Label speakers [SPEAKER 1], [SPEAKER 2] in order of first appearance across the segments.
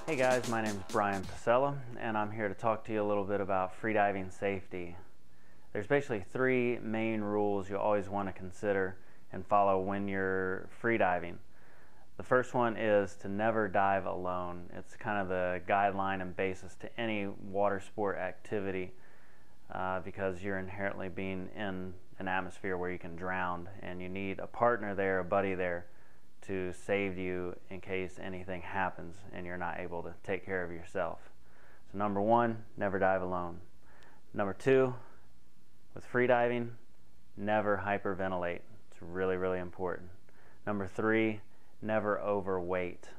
[SPEAKER 1] Hey guys, my name is Brian Pasella, and I'm here to talk to you a little bit about freediving safety. There's basically three main rules you always want to consider and follow when you're freediving. The first one is to never dive alone. It's kind of the guideline and basis to any water sport activity because you're inherently being in an atmosphere where you can drown, and you need a partner there, a buddy there, to save you in case anything happens and you're not able to take care of yourself. So number one, never dive alone. Number two, with freediving, never hyperventilate. It's really, really important. Number three, never overweight.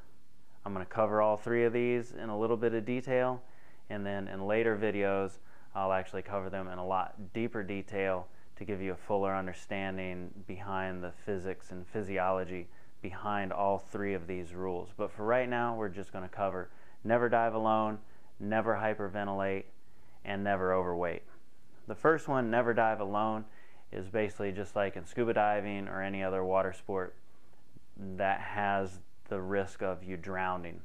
[SPEAKER 1] I'm going to cover all three of these in a little bit of detail, and then in later videos I'll actually cover them in a lot deeper detail to give you a fuller understanding behind the physics and physiology behind all three of these rules. But for right now, we're just going to cover never dive alone, never hyperventilate, and never overweight. The first one, never dive alone, is basically just like in scuba diving or any other water sport that has the risk of you drowning.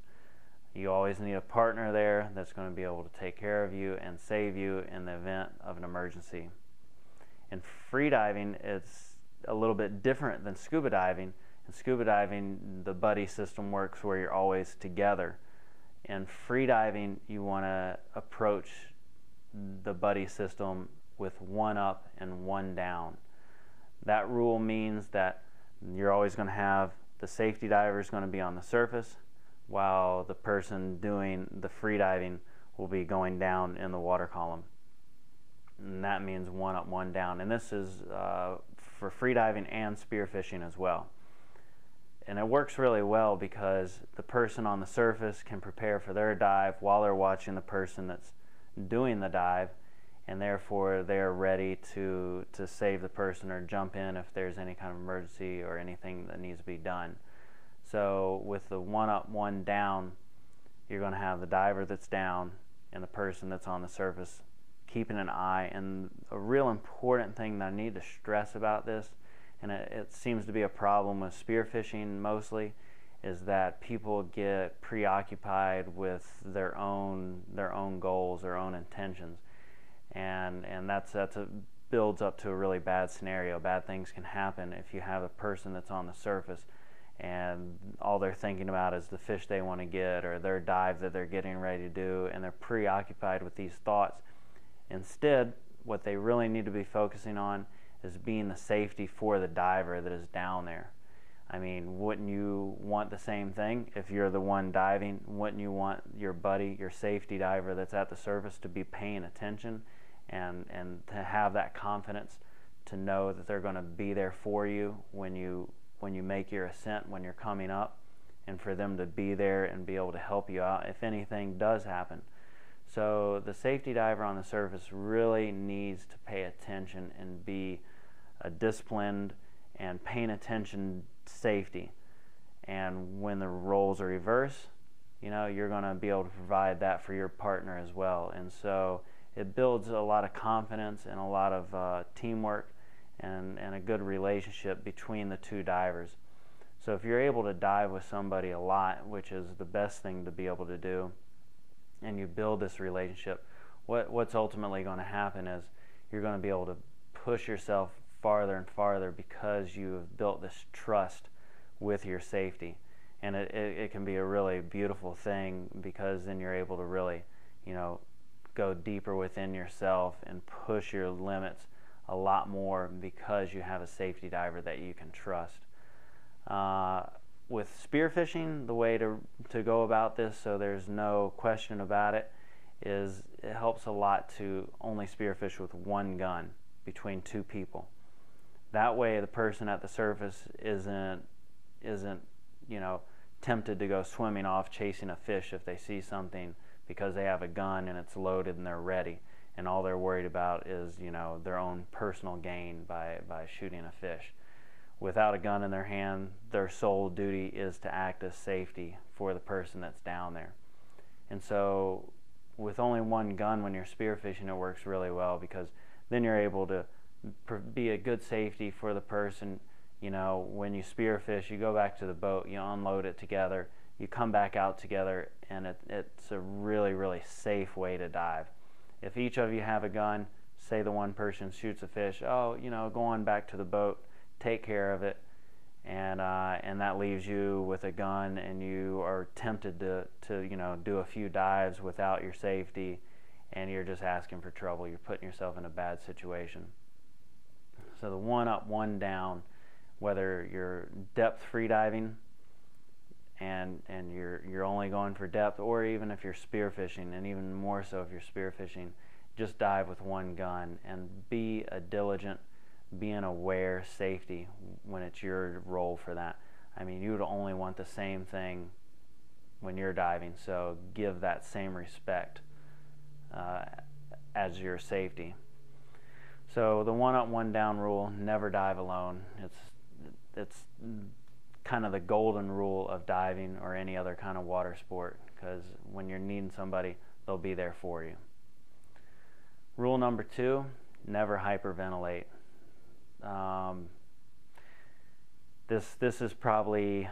[SPEAKER 1] You always need a partner there that's going to be able to take care of you and save you in the event of an emergency. In freediving, it's a little bit different than scuba diving. In scuba diving, the buddy system works where you're always together. In freediving, you want to approach the buddy system with one up and one down. That rule means that you're always going to have the safety diver is going to be on the surface, while the person doing the freediving will be going down in the water column. And that means one up, one down. And this is for freediving and spearfishing as well. And it works really well because the person on the surface can prepare for their dive while they're watching the person that's doing the dive, and therefore they're ready to save the person or jump in if there's any kind of emergency or anything that needs to be done. So with the one up, one down, you're going to have the diver that's down and the person that's on the surface keeping an eye. And a real important thing that I need to stress about this, and it seems to be a problem with spearfishing mostly, is that people get preoccupied with their own goals, their own intentions, and that's builds up to a really bad scenario. Bad things can happen if you have a person that's on the surface and all they're thinking about is the fish they want to get or their dive that they're getting ready to do, and they're preoccupied with these thoughts. Instead, what they really need to be focusing on is being the safety for the diver that is down there. I mean, wouldn't you want the same thing if you're the one diving? Wouldn't you want your buddy, your safety diver that's at the surface, to be paying attention and to have that confidence to know that they're going to be there for you when you make your ascent, when you're coming up, and for them to be there and be able to help you out if anything does happen? So the safety diver on the surface really needs to pay attention and be disciplined and paying attention to safety. And when the roles are reversed, you know, you're going to be able to provide that for your partner as well. And so it builds a lot of confidence and a lot of teamwork and a good relationship between the two divers. So if you're able to dive with somebody a lot, which is the best thing to be able to do, and you build this relationship, what's ultimately going to happen is you're going to be able to push yourself farther and farther because you have built this trust with your safety. And it can be a really beautiful thing, because then you're able to really, you know, go deeper within yourself and push your limits a lot more because you have a safety diver that you can trust. With spearfishing, the way to go about this, so there's no question about it, is it helps a lot to only spearfish with one gun between two people. That way the person at the surface isn't you know, tempted to go swimming off chasing a fish if they see something, because they have a gun and it's loaded and they're ready, and all they're worried about is, you know, their own personal gain by shooting a fish. Without a gun in their hand, their sole duty is to act as safety for the person that's down there. And so with only one gun when you're spearfishing, it works really well, because then you're able to be a good safety for the person. You know, when you spearfish, you go back to the boat, you unload it together, you come back out together, and it's a really, really safe way to dive. If each of you have a gun, say the one person shoots a fish, oh, you know, go on back to the boat, take care of it, and that leaves you with a gun, and you are tempted to you know, do a few dives without your safety, and you're just asking for trouble. You're putting yourself in a bad situation. So the one up, one down, whether you're depth freediving and you're only going for depth, or even if you're spearfishing, and even more so if you're spearfishing, just dive with one gun and be a diligent, being aware safety when it's your role for that. I mean, you would only want the same thing when you're diving, so give that same respect as your safety. So the one up, one down rule: never dive alone. It's kind of the golden rule of diving or any other kind of water sport, because when you're needing somebody, they'll be there for you. Rule number 2: never hyperventilate. This is probably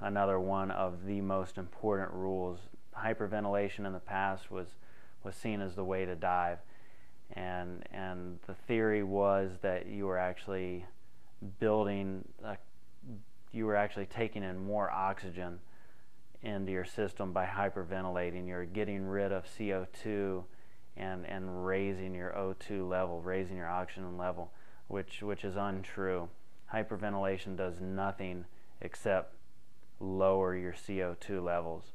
[SPEAKER 1] another one of the most important rules. Hyperventilation in the past was seen as the way to dive, and the theory was that you were actually taking in more oxygen into your system by hyperventilating. You're getting rid of CO2 and raising your O2 level, raising your oxygen level, which is untrue. Hyperventilation does nothing except lower your CO2 levels.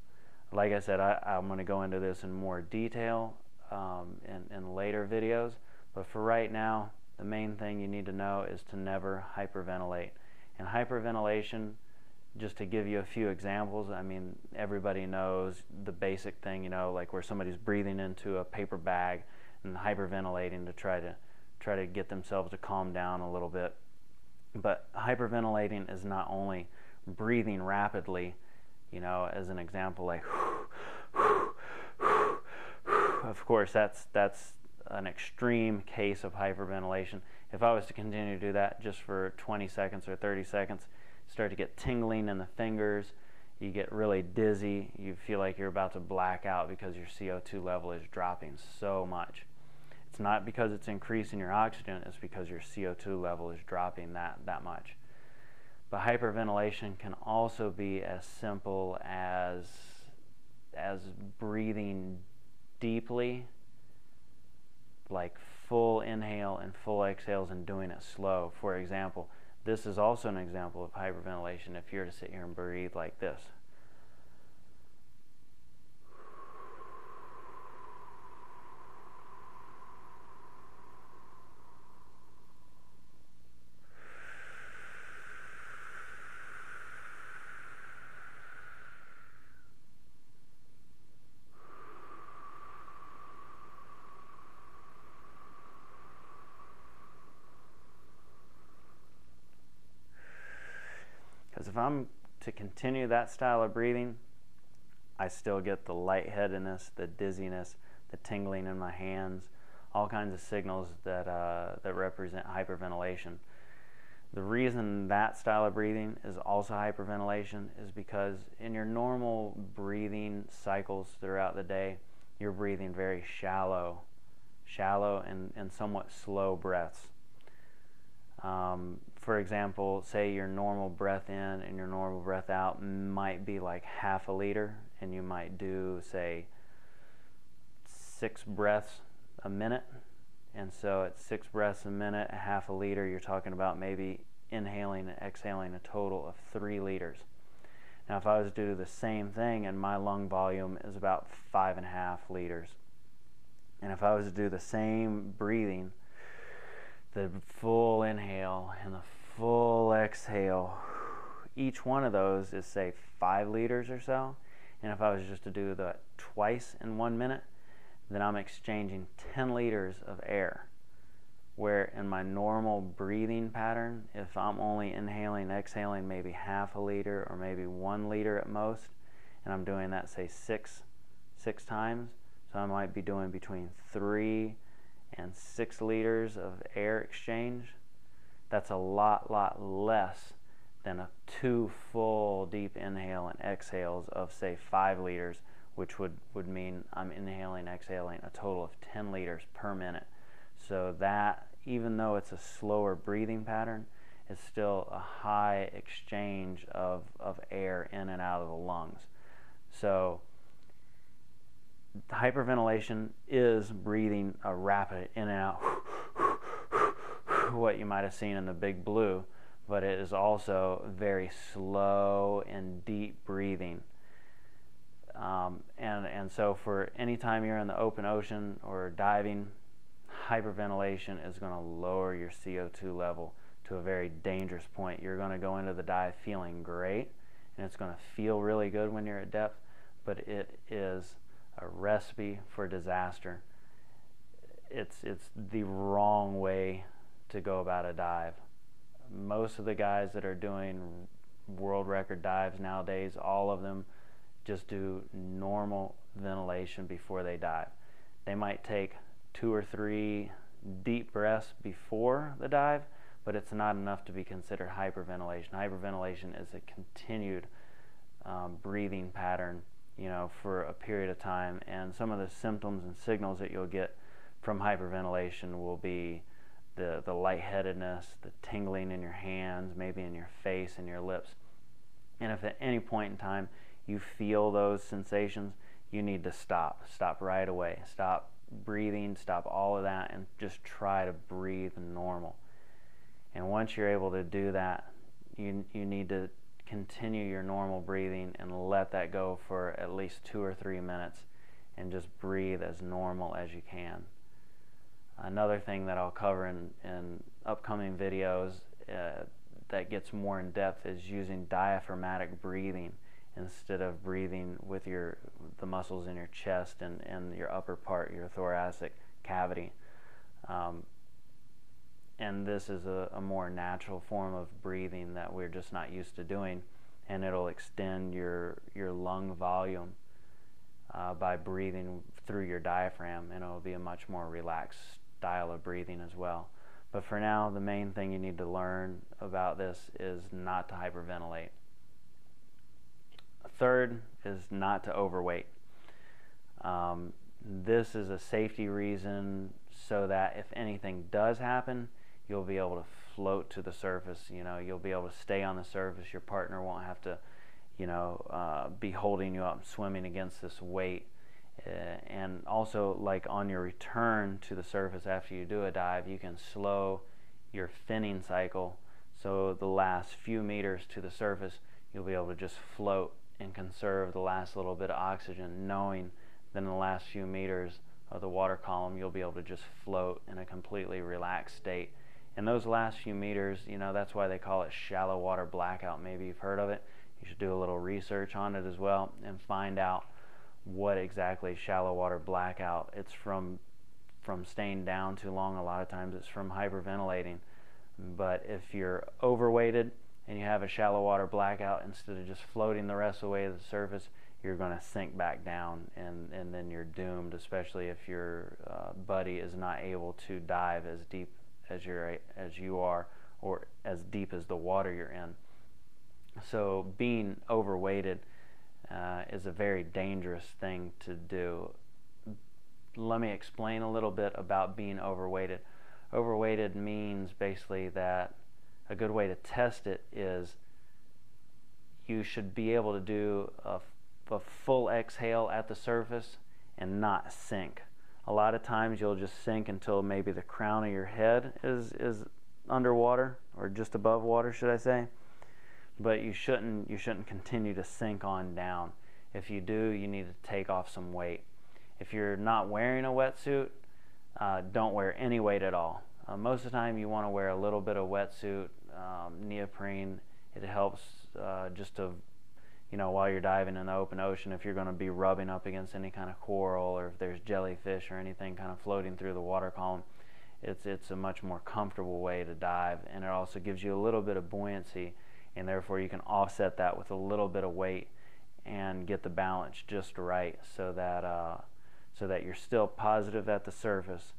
[SPEAKER 1] Like I said, I'm going to go into this in more detail in later videos, but for right now, the main thing you need to know is to never hyperventilate. And hyperventilation, just to give you a few examples, I mean, everybody knows the basic thing, you know, like where somebody's breathing into a paper bag and hyperventilating to try to get themselves to calm down a little bit. But hyperventilating is not only breathing rapidly, you know, as an example, like of course that's an extreme case of hyperventilation. If I was to continue to do that just for 20 seconds or 30 seconds, start to get tingling in the fingers, you get really dizzy, you feel like you're about to black out because your CO2 level is dropping so much. It's not because it's increasing your oxygen, it's because your CO2 level is dropping that much. But hyperventilation can also be as simple as breathing deeply, like full inhale and full exhales, and doing it slow. For example, this is also an example of hyperventilation if you're to sit here and breathe like this. Because if I'm to continue that style of breathing, I still get the lightheadedness, the dizziness, the tingling in my hands, all kinds of signals that represent hyperventilation. The reason that style of breathing is also hyperventilation is because in your normal breathing cycles throughout the day, you're breathing very shallow and somewhat slow breaths. For example, say your normal breath in and your normal breath out might be like half a liter, and you might do, say, 6 breaths a minute. And so at 6 breaths a minute, half a liter, you're talking about maybe inhaling and exhaling a total of 3 liters. Now if I was to do the same thing, and my lung volume is about 5.5 liters, and if I was to do the same breathing, the full inhale and the full exhale, each one of those is, say, 5 liters or so. And if I was just to do that twice in 1 minute, then I'm exchanging 10 liters of air. Where in my normal breathing pattern, if I'm only inhaling and exhaling maybe half a liter or maybe 1 liter at most, and I'm doing that, say, six times, So I might be doing between 3 and 6 liters of air exchange. That's a lot less than 2 full deep inhale and exhales of, say, 5 liters, which would mean I'm inhaling, exhaling a total of 10 liters per minute. So that, even though it's a slower breathing pattern, it's still a high exchange of air in and out of the lungs. So hyperventilation is breathing a rapid in and out, what you might have seen in the Big Blue, but it is also very slow and deep breathing. And so for any time you're in the open ocean or diving, hyperventilation is going to lower your CO2 level to a very dangerous point. You're going to go into the dive feeling great, and it's going to feel really good when you're at depth, but it is a recipe for disaster. It's the wrong way to go about a dive. Most of the guys that are doing world record dives nowadays, all of them just do normal ventilation before they dive. They might take 2 or 3 deep breaths before the dive, but it's not enough to be considered hyperventilation. Hyperventilation is a continued breathing pattern, for a period of time, and some of the symptoms and signals that you'll get from hyperventilation will be the lightheadedness, the tingling in your hands, maybe in your face and your lips. And if at any point in time you feel those sensations, you need to stop right away. Stop breathing, stop all of that, and just try to breathe normal. And once you're able to do that, you need to continue your normal breathing and let that go for at least 2 or 3 minutes and just breathe as normal as you can. Another thing that I'll cover in upcoming videos that gets more in depth is using diaphragmatic breathing instead of breathing with the muscles in your chest and your upper part, your thoracic cavity. And this is a more natural form of breathing that we're just not used to doing, and it'll extend your lung volume by breathing through your diaphragm, and it'll be a much more relaxed style of breathing as well. But for now, the main thing you need to learn about this is not to hyperventilate. Third is not to overweight. This is a safety reason so that if anything does happen, you'll be able to float to the surface. You'll be able to stay on the surface. Your partner won't have to, be holding you up and swimming against this weight. And also, like on your return to the surface after you do a dive, you can slow your finning cycle. So the last few meters to the surface, you'll be able to just float and conserve the last little bit of oxygen, knowing that in the last few meters of the water column, you'll be able to just float in a completely relaxed state. And those last few meters, that's why they call it shallow water blackout. Maybe you've heard of it. You should do a little research on it as well and find out what exactly shallow water blackout. It's from staying down too long. A lot of times it's from hyperventilating. But if you're overweighted and you have a shallow water blackout, instead of just floating the rest of the way to the surface, you're going to sink back down, and then you're doomed, especially if your buddy is not able to dive as deep as you are, or as deep as the water you're in. So being overweighted is a very dangerous thing to do. Let me explain a little bit about being overweighted. Overweighted means basically that a good way to test it is you should be able to do a full exhale at the surface and not sink. A lot of times you'll just sink until maybe the crown of your head is underwater, or just above water, should I say. But you shouldn't continue to sink on down. If you do, you need to take off some weight. If you're not wearing a wetsuit, don't wear any weight at all. Most of the time you want to wear a little bit of wetsuit, neoprene. It helps just to, while you're diving in the open ocean, if you're going to be rubbing up against any kind of coral, or if there's jellyfish or anything kind of floating through the water column, it's a much more comfortable way to dive, and it also gives you a little bit of buoyancy, and therefore you can offset that with a little bit of weight and get the balance just right, so that so that you're still positive at the surface,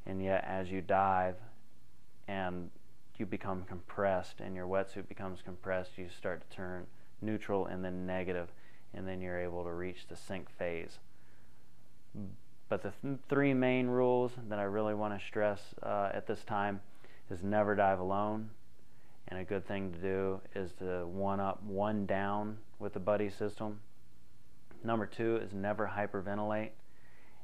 [SPEAKER 1] and yet as you dive and you become compressed and your wetsuit becomes compressed, you start to turn neutral and then negative, and then you're able to reach the sink phase. But the three main rules that I really want to stress at this time is never dive alone. And a good thing to do is to one up, one down with the buddy system. Number two is never hyperventilate.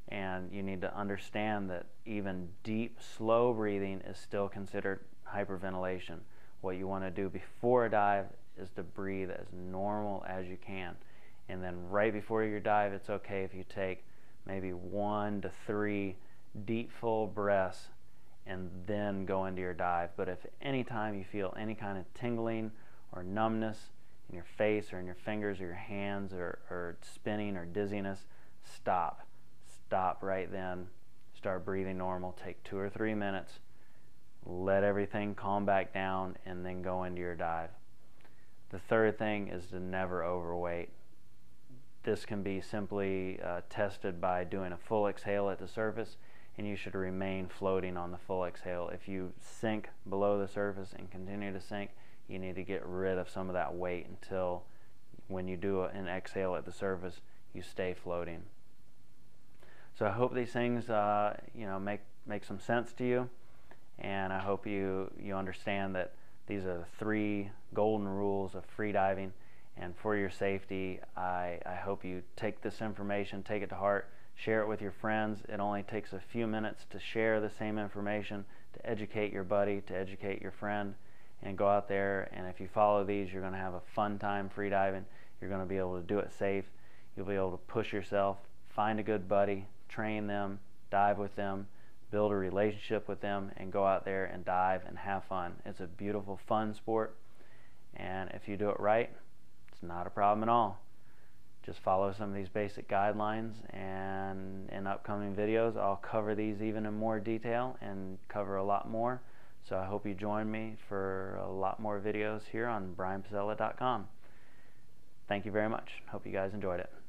[SPEAKER 1] And you need to understand that even deep, slow breathing is still considered hyperventilation. What you want to do before a dive is to breathe as normal as you can. And then right before your dive, it's okay if you take maybe 1 to 3 deep, full breaths and then go into your dive. But if any time you feel any kind of tingling or numbness in your face or in your fingers or your hands or spinning or dizziness, stop. Stop right then. Start breathing normal. Take 2 or 3 minutes. Let everything calm back down and then go into your dive. The third thing is to never overweight. This can be simply tested by doing a full exhale at the surface, and you should remain floating on the full exhale. If you sink below the surface and continue to sink, you need to get rid of some of that weight until when you do an exhale at the surface, you stay floating. So I hope these things make some sense to you, and I hope you understand that these are the 3 golden rules of freediving. And for your safety, I hope you take this information, take it to heart, share it with your friends. It only takes a few minutes to share the same information, to educate your buddy, to educate your friend, and go out there. And if you follow these, you're going to have a fun time freediving. You're going to be able to do it safe. You'll be able to push yourself, find a good buddy, train them, dive with them, build a relationship with them, and go out there and dive and have fun. It's a beautiful, fun sport. And if you do it right, it's not a problem at all. Just follow some of these basic guidelines, and in upcoming videos I'll cover these even in more detail and cover a lot more. So I hope you join me for a lot more videos here on brianpasella.com. Thank you very much. Hope you guys enjoyed it.